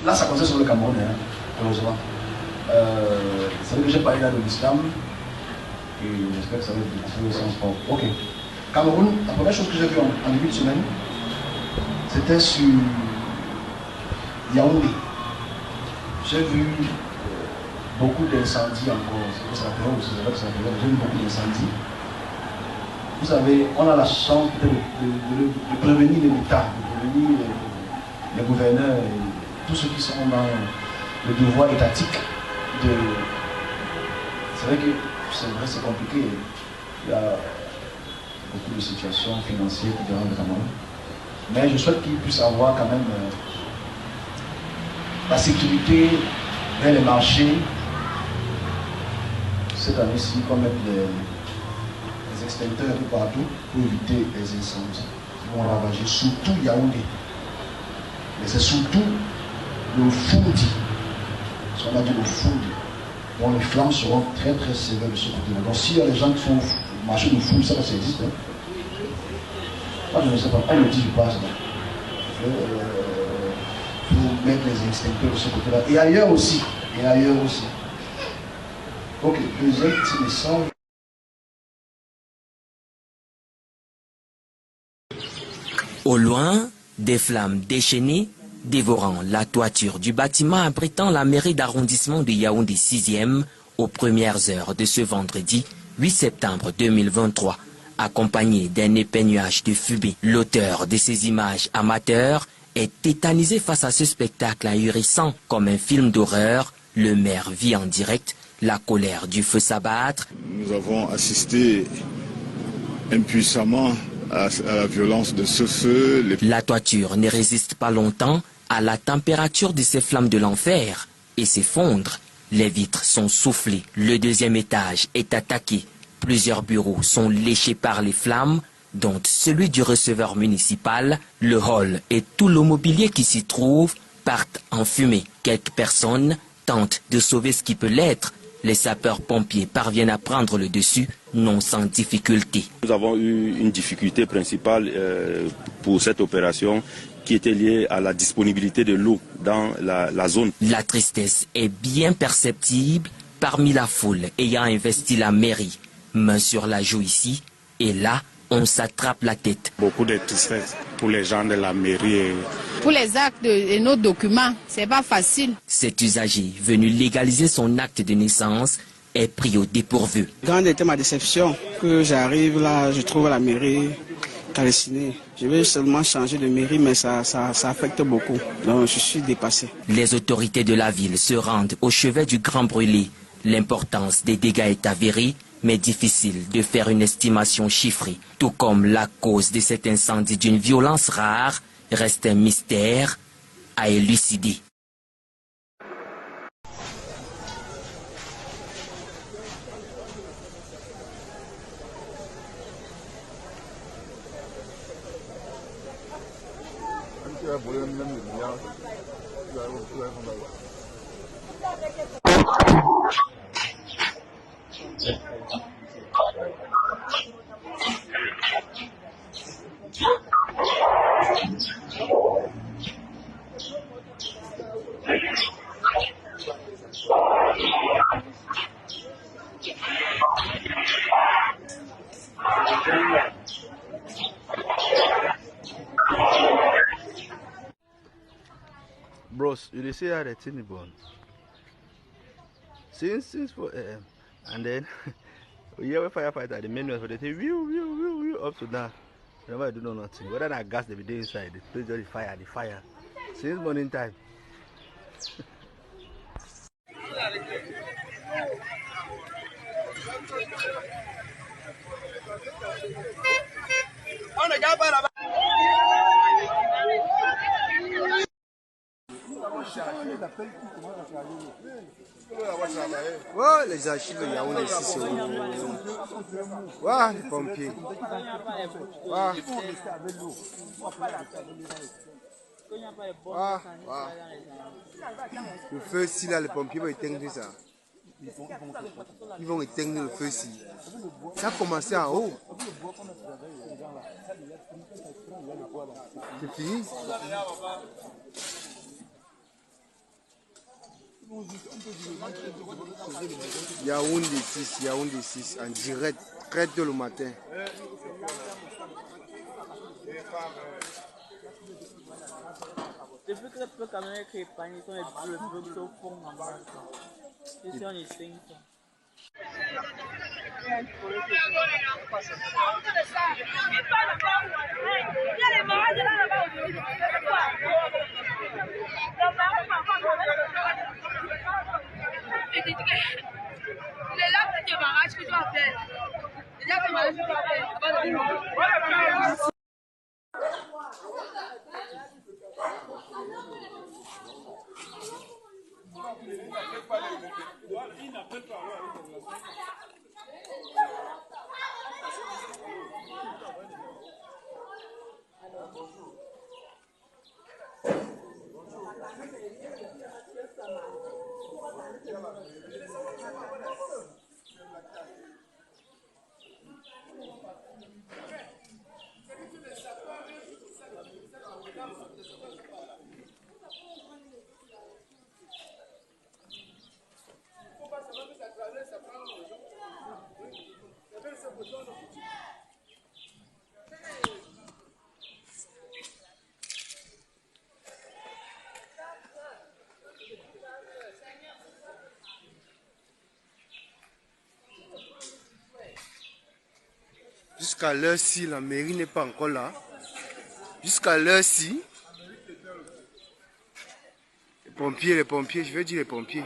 Là, ça concerne sur le Cameroun, hein, heureusement. C'est vrai que j'ai parlé là de l'islam, et j'espère que ça va être beaucoup au sens propre. Ok. Cameroun, la première chose que j'ai vue en début de semaine, c'était sur Yaoundé. J'ai vu beaucoup d'incendies encore. C'est vrai que ça fait j'ai vu beaucoup d'incendies. Vous savez, on a la chance de prévenir l'État, de prévenir les gouverneurs et tous ceux qui sont dans le devoir étatique de... C'est vrai que c'est compliqué. Il y a beaucoup de situations financières qui dérangent le Cameroun. Mais je souhaite qu'ils puissent avoir quand même la sécurité vers les marchés. Cette année-ci, qu'on mette les extincteurs partout pour éviter les incendies qui vont ravager, surtout Yaoundé. Mais c'est surtout le Foundi. Ce qu'on a dit le Foundi. Bon, les flammes seront très très sévères de ce côté-là. Donc s'il y a des gens qui font marcher le Foundi, ça existe. Hein. Moi je ne sais pas, on me dit je passe. Pour mettre les extincteurs de ce côté-là. Et ailleurs aussi. Et ailleurs aussi. Ok, deuxième petit message. Au loin, des flammes déchaînées dévorant la toiture du bâtiment abritant la mairie d'arrondissement de Yaoundé 6e aux premières heures de ce vendredi 8 septembre 2023, accompagné d'un épais nuage de fumée. L'auteur de ces images amateurs est tétanisé face à ce spectacle ahurissant. Comme un film d'horreur, le maire vit en direct la colère du feu s'abattre. Nous avons assisté impuissamment à la violence de ce feu. La toiture ne résiste pas longtemps à la température de ces flammes de l'enfer et s'effondre. Les vitres sont soufflées. Le deuxième étage est attaqué. Plusieurs bureaux sont léchés par les flammes, dont celui du receveur municipal. Le hall et tout le mobilier qui s'y trouve partent en fumée. Quelques personnes tentent de sauver ce qui peut l'être. Les sapeurs-pompiers parviennent à prendre le dessus, non sans difficulté. Nous avons eu une difficulté principale pour cette opération qui était liée à la disponibilité de l'eau dans la zone. La tristesse est bien perceptible parmi la foule ayant investi la mairie. Main sur la joue ici, et là, on s'attrape la tête. Beaucoup de tristesse pour les gens de la mairie. Pour les actes et nos documents, c'est pas facile. Cet usager, venu légaliser son acte de naissance, est pris au dépourvu. Grande était ma déception que j'arrive là, je trouve la mairie calcinée. Je vais seulement changer de mairie, mais ça affecte beaucoup. Donc je suis dépassé. Les autorités de la ville se rendent au chevet du Grand Brûlé. L'importance des dégâts est avérée, mais difficile de faire une estimation chiffrée. Tout comme la cause de cet incendie d'une violence rare reste un mystère à élucider. Bros, you see how the thing is born. Since 4 a.m. And then we hear a firefighter, the manual for the thing, whew, up to down. Whenever I do know nothing. Whether that gas they be there inside, the place just the fire. Since morning time. Ouais, les archives Yaoundé ici, c'est où? Ouais, les pompiers. Ouais. Le feu ici, là, les pompiers vont éteindre ça. Ils vont éteindre le feu ici. Ça a commencé en haut. C'est fini. Yaoundé 6, en direct, très tôt le matin. Depuis que le camion est épargné, ils sont les bleus au fond en bas. Ici, on est 500. C'est là que tu m'arraches que tu vas faire. C'est là que tu m'arraches que tu vas faire. Jusqu'à l'heure-ci, la mairie n'est pas encore là. Jusqu'à l'heure-ci, les pompiers, je veux dire les pompiers.